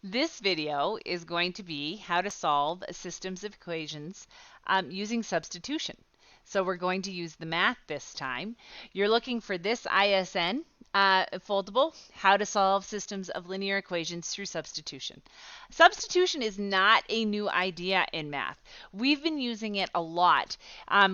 This video is going to be how to solve systems of equations using substitution. So we're going to use the math this time. You're looking for this ISN foldable, how to solve systems of linear equations through substitution. Substitution is not a new idea in math. We've been using it a lot.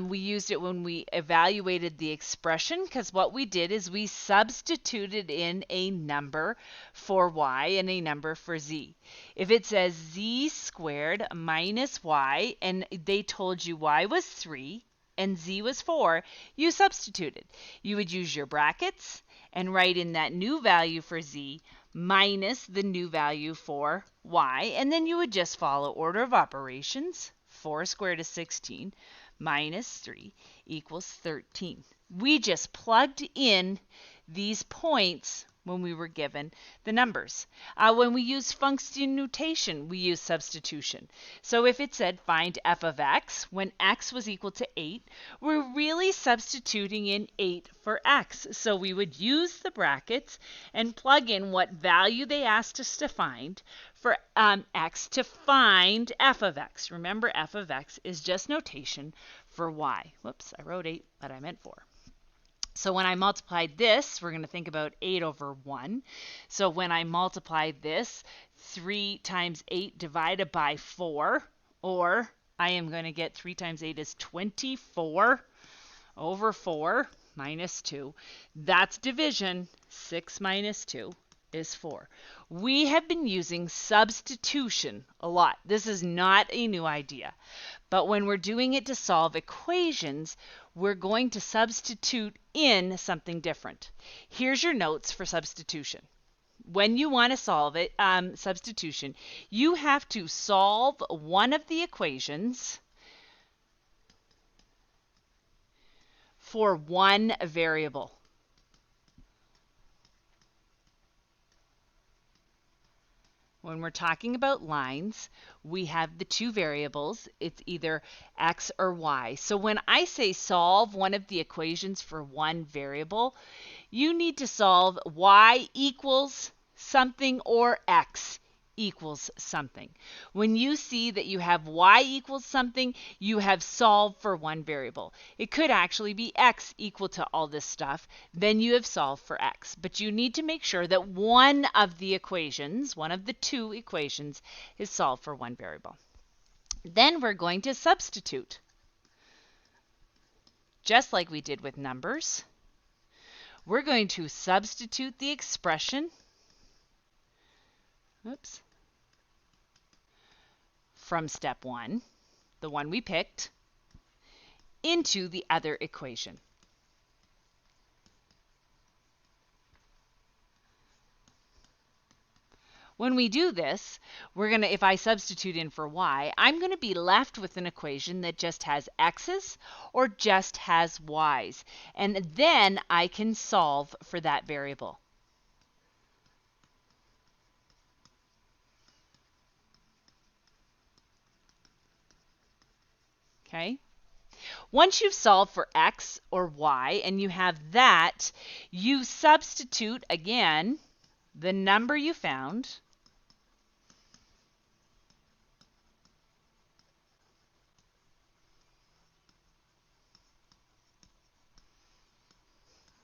We used it when we evaluated the expression, because what we did is we substituted in a number for y and a number for z. If it says z squared minus y, and they told you y was 3 and z was 4, you substituted. You would use your brackets and write in that new value for z minus the new value for y, and then you would just follow order of operations. 4 squared is 16 minus 3 equals 13. We just plugged in these points when we were given the numbers. When we use function notation, we use substitution. So if it said find f of x when x was equal to 8, we're really substituting in 8 for x. So we would use the brackets and plug in what value they asked us to find for x to find f of x. Remember, f of x is just notation for y. Whoops, I wrote 8, but I meant 4. So when I multiplied this, we're going to think about 8 over 1. So when I multiply this, 3 times 8 divided by 4, or I am going to get 3 times 8 is 24 over 4 minus 2. That's division. 6 minus 2 is 4. We have been using substitution a lot. This is not a new idea. But when we're doing it to solve equations, we're going to substitute in something different. Here's your notes for substitution. When you want to solve it, substitution, you have to solve one of the equations for one variable. When we're talking about lines, we have the two variables. It's either x or y. So when I say solve one of the equations for one variable, you need to solve y equals something or x equals something. When you see that you have y equals something, you have solved for one variable. It could actually be x equal to all this stuff. Then you have solved for x. But you need to make sure that one of the equations, one of the two equations, is solved for one variable. Then we're going to substitute. Just like we did with numbers, we're going to substitute the expression from step 1, the one we picked, into the other equation. When we do this, if I substitute in for y, I'm going to be left with an equation that just has x's or just has y's. And then I can solve for that variable. Okay? Once you've solved for x or y and you have that, you substitute again the number you found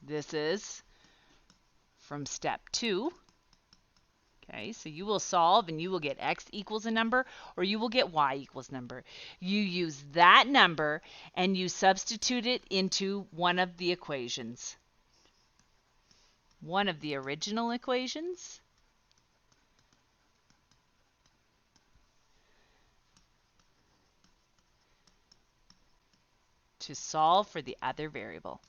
This is from step 2. Okay, so you will solve and you will get x equals a number or you will get y equals number. You use that number and you substitute it into one of the equations. One of the original equations to solve for the other variable.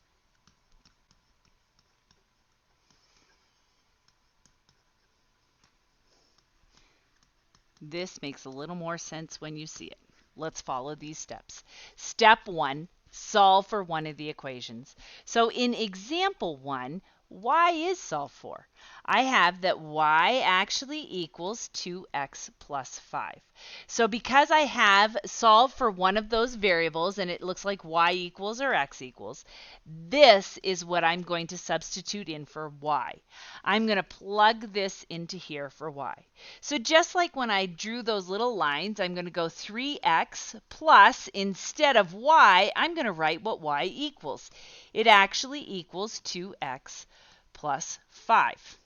This makes a little more sense when you see it. Let's follow these steps. Step 1, solve for one of the equations. So in example 1, y is solved for. I have that y actually equals 2x plus 5. So because I have solved for one of those variables and it looks like y equals or x equals, this is what I'm going to substitute in for y. I'm going to plug this into here for y. So just like when I drew those little lines, I'm going to go 3x plus, instead of y, I'm going to write what y equals. It actually equals 2x plus 5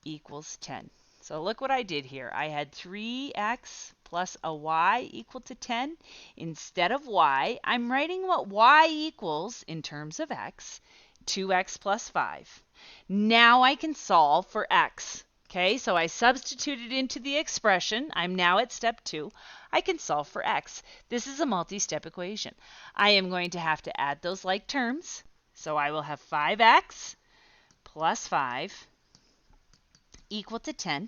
equals 10. So look what I did here. I had 3x plus a y equal to 10. Instead of y, I'm writing what y equals in terms of x, 2x plus 5. Now I can solve for x. Okay, so I substituted into the expression. I'm now at step 2. I can solve for x. This is a multi-step equation. I am going to have to add those like terms. So I will have 5x plus 5 equal to 10.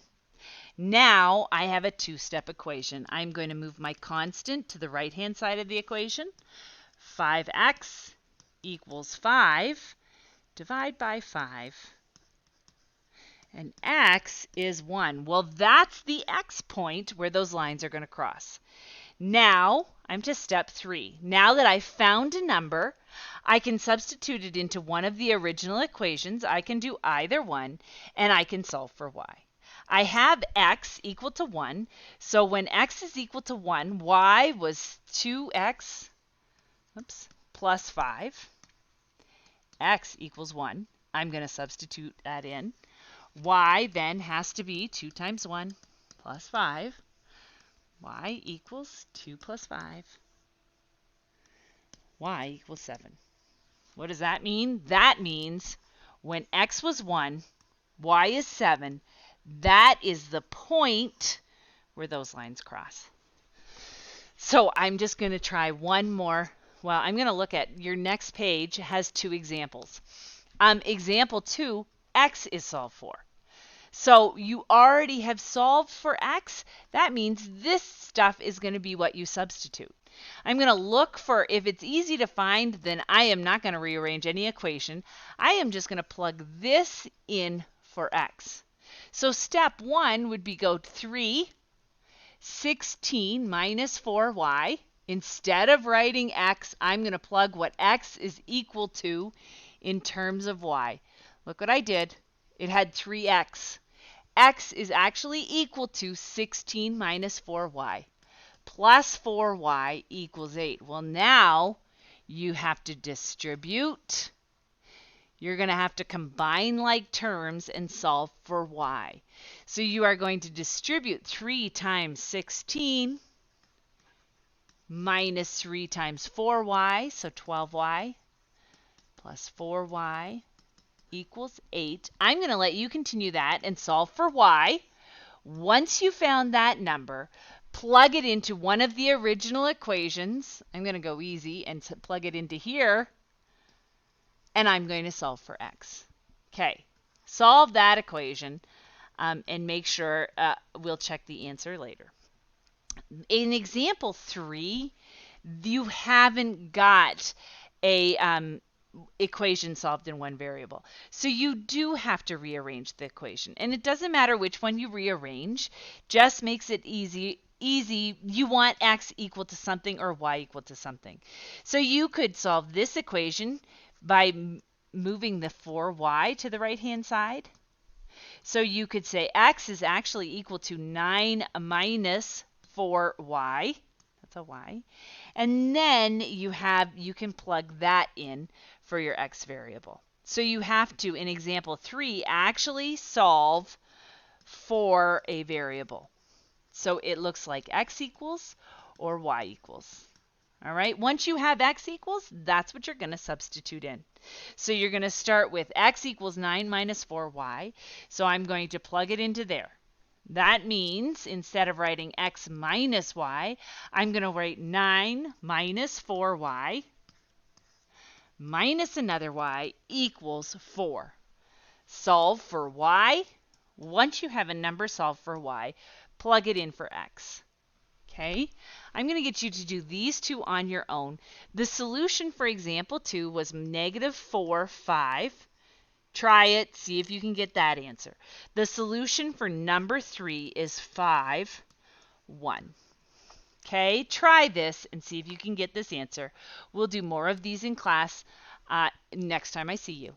Now I have a two-step equation. I'm going to move my constant to the right-hand side of the equation. 5x equals 5. Divide by 5. And x is 1. Well, that's the x point where those lines are going to cross. Now I'm to step 3. Now that I've found a number, I can substitute it into one of the original equations. I can do either one, and I can solve for y. I have x equal to 1, so when x is equal to 1, y was 2x plus 5. X equals 1. I'm going to substitute that in. Y then has to be 2 times 1 plus 5. Y equals 2 plus 5. Y equals 7. What does that mean? That means when x was 1, y is 7. That is the point where those lines cross. So I'm just going to try one more. Well, I'm going to look at your next page has 2 examples. Example 2, x is solved for. So you already have solved for x. That means this stuff is going to be what you substitute. I'm going to look for, if it's easy to find, then I am not going to rearrange any equation. I am just going to plug this in for x. So step 1 would be go 3, 16 minus 4y. Instead of writing x, I'm going to plug what x is equal to in terms of y. Look what I did. It had 3x. X is actually equal to 16 minus 4y. Plus 4y equals 8. Well, now you have to distribute. You're going to have to combine like terms and solve for y. So you are going to distribute 3 times 16 minus 3 times 4y, so 12y, plus 4y equals 8. I'm going to let you continue that and solve for y. Once you found that number, plug it into one of the original equations. I'm going to go easy and plug it into here. And I'm going to solve for x. Okay, solve that equation and make sure we'll check the answer later. In example 3, you haven't got a equation solved in one variable. So you do have to rearrange the equation. And it doesn't matter which one you rearrange, just makes it easy. You want x equal to something or y equal to something. So you could solve this equation by moving the 4y to the right-hand side. So you could say x is actually equal to 9 minus 4y. That's a y. And then you can plug that in for your x variable. So you have to, in example 3, actually solve for a variable. So it looks like x equals or y equals. All right, once you have x equals, that's what you're going to substitute in. So you're going to start with x equals 9 minus 4y. So I'm going to plug it into there. That means instead of writing x minus y, I'm going to write 9 minus 4y minus another y equals 4. Solve for y. Once you have a number solved for y, plug it in for x. Okay, I'm going to get you to do these two on your own. The solution for example 2 was negative 4, 5, Try it, see if you can get that answer. The solution for number 3 is 5, 1. Okay, try this and see if you can get this answer. We'll do more of these in class next time I see you.